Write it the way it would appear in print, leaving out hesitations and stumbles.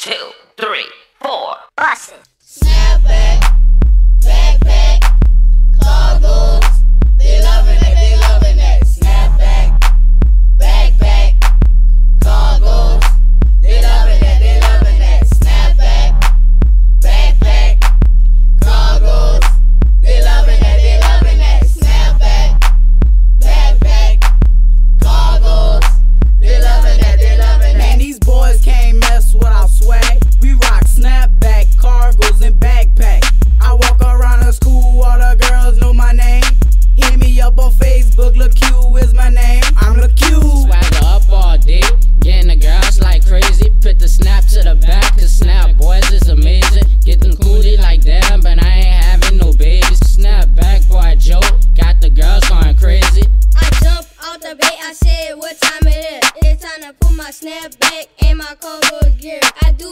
2, 3, 4. Bustin'. Snapback, backpack, cargos, they loving that. Snapback, backpack, cargos, they loving that. Snapback, backpack, cargos, they loving that. Snapback, backpack, cargos, they loving that. Man, these boys can't mess without swag. We rock snapback, cargos, and backpack. I walk around the school, all the girls know my name. Hit me up on Facebook, Lil Q is my name. I'm Lil Q. Swagger up all day, getting the girls like crazy. Put the snap to the back, cause snap boys is amazing. Getting coolie like them, but I ain't having no babies. Snap back, boy, Joe, got the girls going crazy. I jump out the bait, I said what time it is. It's time to put my snap back and my cargo gear. I do